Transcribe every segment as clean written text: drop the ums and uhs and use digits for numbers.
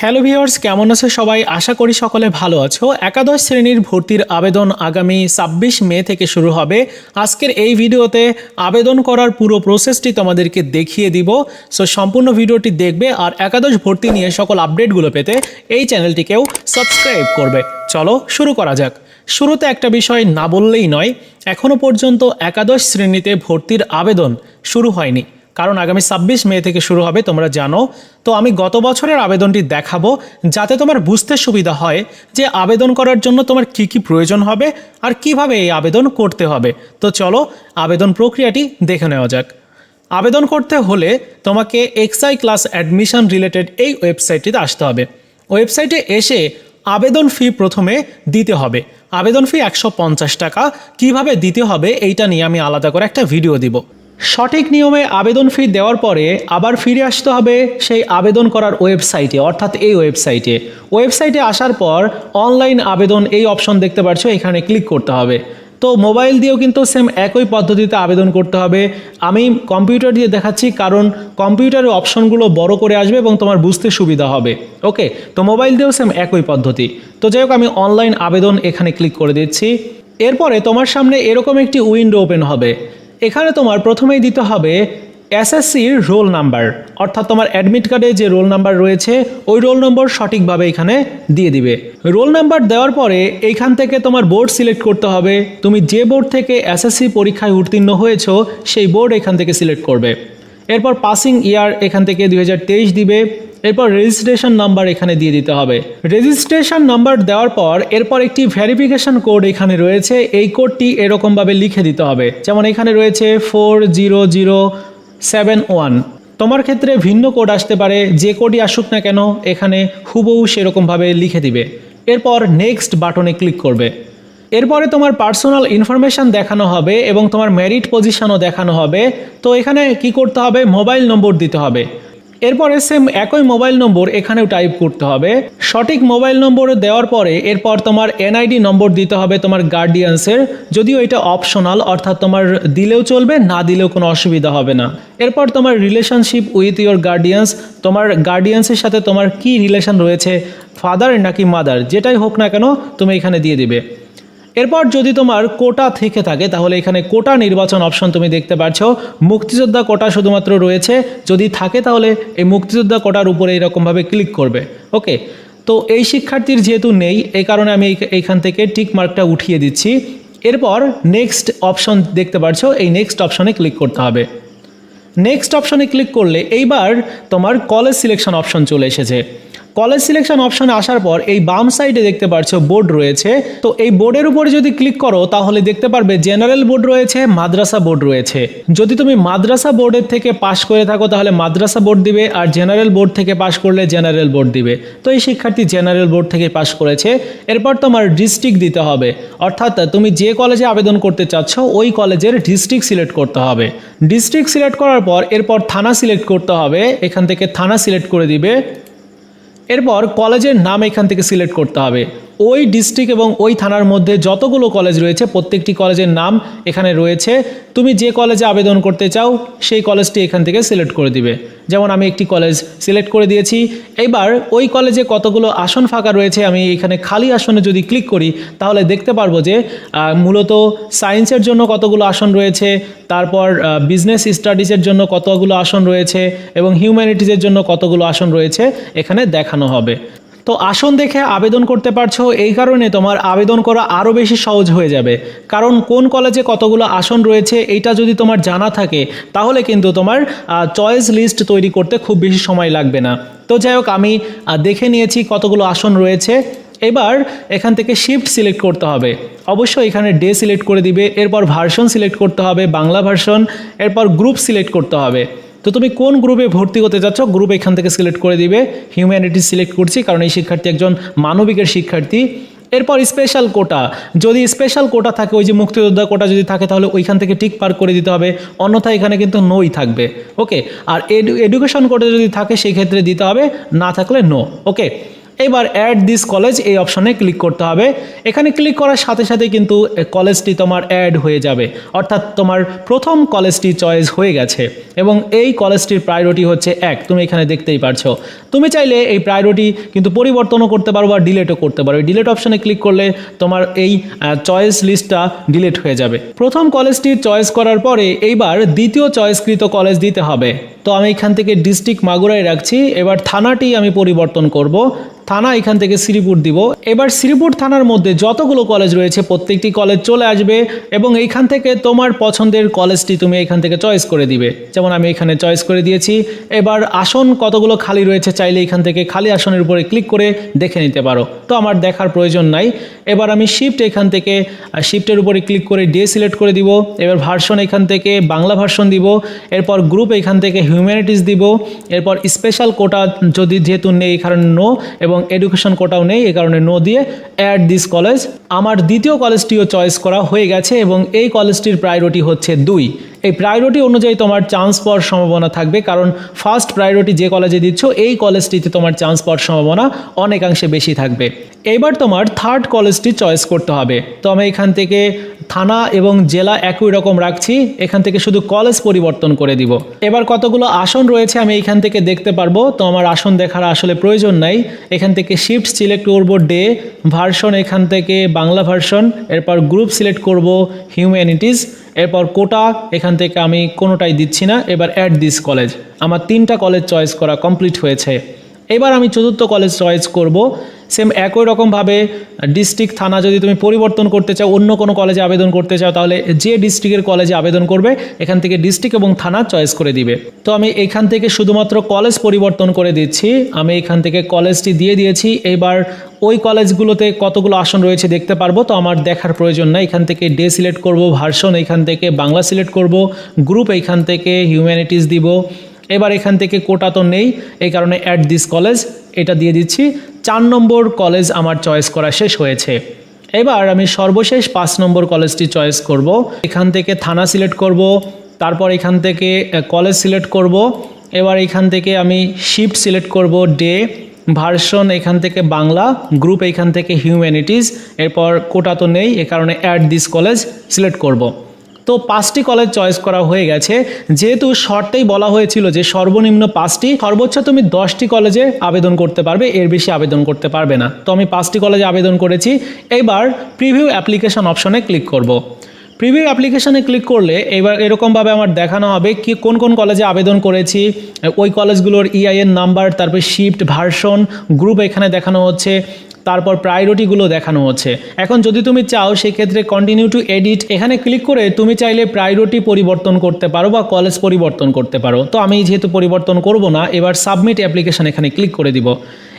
Hello viewers, কেমন আছে সবাই? আশা করি সকলে ভালো আছো। একাদশ শ্রেণীর ভর্তির আবেদন আগামী ২৬ মে থেকে শুরু হবে। আজকের এই ভিডিওতে আবেদন করার পুরো প্রসেসটি তোমাদেরকে দেখিয়ে দিব। সো সম্পূর্ণ ভিডিওটি দেখবে আর একাদশ ভর্তি নিয়ে সকল আপডেটগুলো পেতে এই চ্যানেলটিকেও সাবস্ক্রাইব করবে। চলো শুরু করা যাক। শুরুতে একটা বিষয় না বললেই নয়, এখনও পর্যন্ত একাদশ শ্রেণীতে ভর্তির আবেদন শুরু হয়নি, কারণ আগামী ২৬ মে থেকে শুরু হবে, তোমরা জানো। তো আমি গত বছরের আবেদনটি দেখাবো যাতে তোমার বুঝতে সুবিধা হয় যে আবেদন করার জন্য তোমার কি কি প্রয়োজন হবে আর কিভাবে এই আবেদন করতে হবে। তো চলো আবেদন প্রক্রিয়াটি দেখে নেওয়া যাক। আবেদন করতে হলে তোমাকে এক্সআই ক্লাস অ্যাডমিশন রিলেটেড এই ওয়েবসাইটটিতে আসতে হবে। ওয়েবসাইটে এসে আবেদন ফি প্রথমে দিতে হবে। আবেদন ফি ১৫০ টাকা। কিভাবে দিতে হবে এইটা নিয়ে আমি আলাদা করে একটা ভিডিও দিব। সঠিক নিয়মে আবেদন ফি দেওয়ার পরে আবার ফিরে আসতে হবে সেই আবেদন করার ওয়েবসাইটে, অর্থাৎ এই ওয়েবসাইটে আসার পর অনলাইন আবেদন এই অপশন দেখতে পাচ্ছ, এখানে ক্লিক করতে হবে। তো মোবাইল দিয়েও কিন্তু সেম একই পদ্ধতিতে আবেদন করতে হবে। আমি কম্পিউটার দিয়ে দেখাচ্ছি কারণ কম্পিউটারের অপশনগুলো বড় করে আসবে এবং তোমার বুঝতে সুবিধা হবে। ওকে, তো মোবাইল দিয়েও সেম একই পদ্ধতি। তো যাই হোক, আমি অনলাইন আবেদন এখানে ক্লিক করে দিচ্ছি। এরপরে তোমার সামনে এরকম একটি উইন্ডো ওপেন হবে। এখানে তোমার প্রথমেই দিতে হবে এসএসসির রোল নাম্বার, অর্থাৎ তোমার অ্যাডমিট কার্ডে যে রোল নাম্বার রয়েছে ওই রোল নম্বর সঠিকভাবে এখানে দিয়ে দিবে। রোল নাম্বার দেওয়ার পরে এইখান থেকে তোমার বোর্ড সিলেক্ট করতে হবে। তুমি যে বোর্ড থেকে এসএসসি পরীক্ষায় উত্তীর্ণ হয়েছো সেই বোর্ড এখান থেকে সিলেক্ট করবে। এরপর পাসিং ইয়ার এখান থেকে ২০২৩ দিবে। এরপর রেজিস্ট্রেশন নাম্বার এখানে দিয়ে দিতে হবে। রেজিস্ট্রেশন নাম্বার দেওয়ার পর এরপর একটি ভেরিফিকেশন কোড এখানে রয়েছে, এই কোডটি এরকমভাবে লিখে দিতে হবে। যেমন এখানে রয়েছে 40071। তোমার ক্ষেত্রে ভিন্ন কোড আসতে পারে, যে কোডই আসুক না কেন এখানে হুবহু সেরকমভাবে লিখে দিবে। এরপর নেক্সট বাটনে ক্লিক করবে। এরপরে তোমার পার্সোনাল ইনফরমেশান দেখানো হবে এবং তোমার মেরিট পজিশনও দেখানো হবে। তো এখানে কি করতে হবে, মোবাইল নম্বর দিতে হবে। এরপরে সেম একই মোবাইল নম্বর এখানেও টাইপ করতে হবে। সঠিক মোবাইল নম্বর দেওয়ার পরে এরপর তোমার এনআইডি নম্বর দিতে হবে তোমার গার্ডিয়ানসের, যদিও এটা অপশনাল, অর্থাৎ তোমার দিলেও চলবে, না দিলেও কোনো অসুবিধা হবে না। এরপর তোমার রিলেশনশিপ উইথ ইয়োর গার্ডিয়ানস, তোমার গার্ডিয়ানসের সাথে তোমার কি রিলেশন রয়েছে, ফাদার নাকি মাদার, যেটাই হোক না কেন তুমি এখানে দিয়ে দিবে। এরপর যদি তোমার কোটা থেকে থাকে তাহলে এখানে কোটা নির্বাচন অপশন তুমি দেখতে পাচ্ছ। মুক্তিযোদ্ধা কোটা শুধুমাত্র রয়েছে, যদি থাকে তাহলে এই মুক্তিযোদ্ধা কোটার উপরে এরকমভাবে ক্লিক করবে। ওকে, তো এই শিক্ষার্থীর যেহেতু নেই এই কারণে আমি এইখান থেকে টিক মার্কটা উঠিয়ে দিচ্ছি। এরপর নেক্সট অপশন দেখতে পাচ্ছ, এই নেক্সট অপশনে ক্লিক করতে হবে। নেক্সট অপশনে ক্লিক করলে এইবার তোমার কলেজ সিলেকশন অপশন চলে এসেছে। কলেজ সিলেকশন অপশনে আসার পর এই বাম সাইডে দেখতে পাচ্ছ বোর্ড রয়েছে। তো এই বোর্ডের উপরে যদি ক্লিক করো তাহলে দেখতে পারবে জেনারেল বোর্ড রয়েছে, মাদ্রাসা বোর্ড রয়েছে। যদি তুমি মাদ্রাসা বোর্ডের থেকে পাশ করে থাকো তাহলে মাদ্রাসা বোর্ড দিবে, আর জেনারেল বোর্ড থেকে পাশ করলে জেনারেল বোর্ড দিবে। তো এই শিক্ষার্থী জেনারেল বোর্ড থেকে পাশ করেছে। এরপর তোমার ডিস্ট্রিক্ট দিতে হবে, অর্থাৎ তুমি যে কলেজে আবেদন করতে চাচ্ছ ওই কলেজের ডিস্ট্রিক্ট সিলেক্ট করতে হবে। ডিস্ট্রিক্ট সিলেক্ট করার পর এরপর থানা সিলেক্ট করতে হবে, এখান থেকে থানা সিলেক্ট করে দিবে। এরপর কলেজের নাম এখান থেকে সিলেক্ট করতে হবে। ওই ডিস্ট্রিক্ট এবং ওই থানার মধ্যে যতগুলো কলেজ রয়েছে প্রত্যেকটি কলেজের নাম এখানে রয়েছে। তুমি যে কলেজে আবেদন করতে চাও সেই কলেজটি এখান থেকে সিলেক্ট করে দিবে। যেমন আমি একটি কলেজ সিলেক্ট করে দিয়েছি। এবার ওই কলেজে কতগুলো আসন ফাঁকা রয়েছে আমি এখানে খালি আসনে যদি ক্লিক করি তাহলে দেখতে পারবো যে মূলত সায়েন্সের জন্য কতগুলো আসন রয়েছে, তারপর বিজনেস স্টাডিজের জন্য কতগুলো আসন রয়েছে এবং হিউম্যানিটিজের জন্য কতগুলো আসন রয়েছে এখানে দেখানো হবে। তো আসন দেখে আবেদন করতে পারছো, এই কারণে তোমার আবেদন করা আরও বেশি সহজ হয়ে যাবে। কারণ কোন কলেজে কতগুলো আসন রয়েছে এইটা যদি তোমার জানা থাকে তাহলে কিন্তু তোমার চয়েস লিস্ট তৈরি করতে খুব বেশি সময় লাগবে না। তো যাই হোক, আমি দেখে নিয়েছি কতগুলো আসন রয়েছে। এবার এখান থেকে শিফট সিলেক্ট করতে হবে, অবশ্যই এখানে ডে সিলেক্ট করে দিবে। এরপর ভার্সন সিলেক্ট করতে হবে, বাংলা ভার্সন। এরপর গ্রুপ সিলেক্ট করতে হবে। তো তুমি কোন গ্রুপে ভর্তি হতে চাচ্ছ গ্রুপ এখান থেকে সিলেক্ট করে দিবে। হিউম্যানিটিজ সিলেক্ট করছি কারণ এই শিক্ষার্থী একজন মানবিকের শিক্ষার্থী। এরপর স্পেশাল কোটা, যদি স্পেশাল কোটা থাকে ওই যে মুক্তিযোদ্ধা কোটা যদি থাকে তাহলে ওইখান থেকে টিক পার করে দিতে হবে, অন্যথায় এখানে কিন্তু নোই থাকবে। ওকে, আর এডুকেশন কোটা যদি থাকে সেই ক্ষেত্রে দিতে হবে, না থাকলে নো। ওকে, এবার অ্যাড দিস কলেজ এই অপশনে ক্লিক করতে হবে। এখানে ক্লিক করার সাথে সাথে কিন্তু কলেজটি তোমার অ্যাড হয়ে যাবে, অর্থাৎ তোমার প্রথম কলেজটি চয়েস হয়ে গেছে এবং এই কলেজটির প্রায়োরিটি হচ্ছে 1। তুমি এখানে দেখতেই পারছো। তুমি চাইলে এই প্রায়োরিটি কিন্তু পরিবর্তনও করতে পারো বা ডিলেটও করতে পারো। ডিলেট অপশনে ক্লিক করলে তোমার এই চয়েস লিস্টটা ডিলিট হয়ে যাবে। প্রথম কলেজটির চয়েস করার পরে এইবার দ্বিতীয় চয়েসকৃত কলেজ দিতে হবে। তো আমি এখান থেকে ডিস্ট্রিক্ট মাগুরায় রাখছি। এবার থানাটি আমি পরিবর্তন করব। থানা এখান থেকে শ্রীপুর দিব। এবার শ্রীপুর থানার মধ্যে যতগুলো কলেজ রয়েছে প্রত্যেকটি কলেজ চলে আসবে এবং এইখান থেকে তোমার পছন্দের কলেজটি তুমি এখান থেকে চয়েস করে দিবে। যেমন আমি এখানে চয়েস করে দিয়েছি। এবার আসন কতগুলো খালি রয়েছে চাইলে এখান থেকে খালি আসনের উপরে ক্লিক করে দেখে নিতে পারো। তো আমার দেখার প্রয়োজন নাই। এবার আমি শিফট এখান থেকে শিফটের উপরে ক্লিক করে ডে সিলেক্ট করে দিব। এবার ভার্সন এখান থেকে বাংলা ভার্সন দিব। এরপর গ্রুপ এখান থেকে হিউম্যানিটিস দিব। এরপর স্পেশাল কোটা যদি যেহেতু নেই এই কারণে নো, এবং এডুকেশন কোটাও নেই এই কারণে নো দিয়ে অ্যাড দিস কলেজ। আমার দ্বিতীয় কলেজটিও চয়েস করা হয়ে গেছে এবং এই কলেজটির প্রায়োরিটি হচ্ছে 2। এই প্রায়োরিটি অনুযায়ী তোমার চান্স পাওয়ার সম্ভাবনা থাকবে, কারণ ফার্স্ট প্রায়োরিটি যে কলেজে দিচ্ছ এই কলেজটিতে তোমার চান্স পাওয়ার সম্ভাবনা অনেকাংশে বেশি থাকবে। এইবার তোমার থার্ড কলেজটি চয়েস করতে হবে। তো আমি এখান থেকে থানা এবং জেলা একই রকম রাখছি, এখান থেকে শুধু কলেজ পরিবর্তন করে দিব। এবার কতগুলো আসন রয়েছে আমি এখান থেকে দেখতে পারবো। তো আমার আসন দেখার আসলে প্রয়োজন নাই। এখান থেকে শিফট সিলেক্ট করব ডে, ভার্সন এখান থেকে বাংলা ভার্সন, এরপর গ্রুপ সিলেক্ট করব হিউম্যানিটিস, এরপর কোটা এখান থেকে আমি কোনোটাই দিচ্ছি না। এবার অ্যাড দিস কলেজ। আমার 3টা কলেজ চয়েস করা কমপ্লিট হয়েছে। এবার আমি চতুর্থ কলেজ চয়েস করব। সেম একই রকমভাবে ডিস্ট্রিক্ট থানা যদি তুমি পরিবর্তন করতে চাও, অন্য কোনো কলেজে আবেদন করতে চাও, তাহলে যে ডিস্ট্রিক্টের কলেজে আবেদন করবে এখান থেকে ডিস্ট্রিক্ট এবং থানা চয়েস করে দিবে। তো আমি এখান থেকে শুধুমাত্র কলেজ পরিবর্তন করে দিচ্ছি। আমি এখান থেকে কলেজটি দিয়ে দিয়েছি। এবার ওই কলেজগুলোতে কতগুলো আসন রয়েছে দেখতে পারবো। তো আমার দেখার প্রয়োজন নাই। এখান থেকে ডে সিলেক্ট করব, ভার্সন এখান থেকে বাংলা সিলেক্ট করব, গ্রুপ এখান থেকে হিউম্যানিটিস দিব। এবার এখান থেকে কোটা তো নেই এই কারণে অ্যাড দিস কলেজ এটা দিয়ে দিচ্ছি। 4 নম্বর কলেজ আমার চয়েস করা শেষ হয়েছে। এবার আমি সর্বশেষ 5 নম্বর কলেজটি চয়েস করব। এখান থেকে থানা সিলেক্ট করব, তারপর এখান থেকে কলেজ সিলেক্ট করব। এবার এখান থেকে আমি শিফট সিলেক্ট করব ডে, ভার্সন এখান থেকে বাংলা, গ্রুপ এখান থেকে হিউম্যানিটিস, এরপর কোটা তো নেই এ কারণে অ্যাড দিস কলেজ সিলেক্ট করব। তো 5টি কলেজ চয়েস করা হয়ে গেছে। যেহেতু শর্তেই বলা হয়েছিল যে সর্বনিম্ন 5টি, সর্বোচ্চ তুমি 10টি কলেজে আবেদন করতে পারবে, এর বেশি আবেদন করতে পারবে না। তো আমি 5টি কলেজে আবেদন করেছি। এবার প্রিভিউ অ্যাপ্লিকেশন অপশনে ক্লিক করব। প্রিভিউ অ্যাপ্লিকেশনে ক্লিক করলে এবার এরকমভাবে আমার দেখানো হবে কি কোন কোন কলেজে আবেদন করেছি, ওই কলেজগুলোর EIN নাম্বার, তারপর শিফট, ভার্সন, গ্রুপ এখানে দেখানো হচ্ছে, তারপর প্রায়োরিটিগুলো দেখানো হচ্ছে। এখন যদি তুমি চাও সেক্ষেত্রে কন্টিনিউ টু এডিট এখানে ক্লিক করে তুমি চাইলে প্রায়োরিটি পরিবর্তন করতে পারো বা কলেজ পরিবর্তন করতে পারো। তো আমি যেহেতু পরিবর্তন করব না, এবার সাবমিট অ্যাপ্লিকেশন এখানে ক্লিক করে দিব।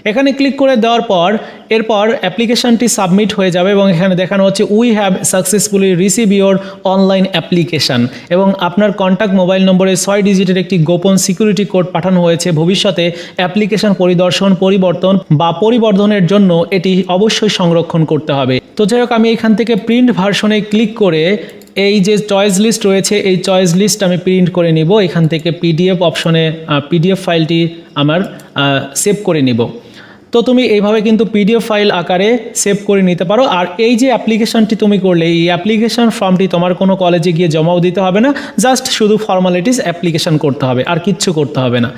এখানে ক্লিক করে দেওয়ার পর এরপর অ্যাপ্লিকেশনটি সাবমিট হয়ে যাবে এবং এখানে দেখানো হচ্ছে we have successfully receive your online application, এবং আপনার কন্ট্যাক্ট মোবাইল নম্বরে 6 ডিজিটের একটি গোপন সিকিউরিটি কোড পাঠানো হয়েছে। ভবিষ্যতে অ্যাপ্লিকেশন পরিদর্শন, পরিবর্তন বা পরিবর্ধনের জন্য এটি অবশ্যই সংরক্ষণ করতে হবে। তো যাই হোক, আমি এখান থেকে প্রিন্ট ভার্সনে ক্লিক করে এই যে চয়েস লিস্ট রয়েছে এই চয়েস লিস্ট আমি প্রিন্ট করে নিব। এখান থেকে পিডিএফ অপশনে পিডিএফ ফাইলটি আমার সেভ করে নিব। তো তুমি এইভাবে কিন্তু পিডিএফ ফাইল আকারে সেভ করে নিতে পারো। আর এই যে অ্যাপ্লিকেশনটি তুমি করলে এই অ্যাপ্লিকেশন ফর্মটি তোমার কোনো কলেজে গিয়ে জমাও দিতে হবে না, জাস্ট শুধু ফর্মালিটিস অ্যাপ্লিকেশন করতে হবে, আর কিচ্ছু করতে হবে না।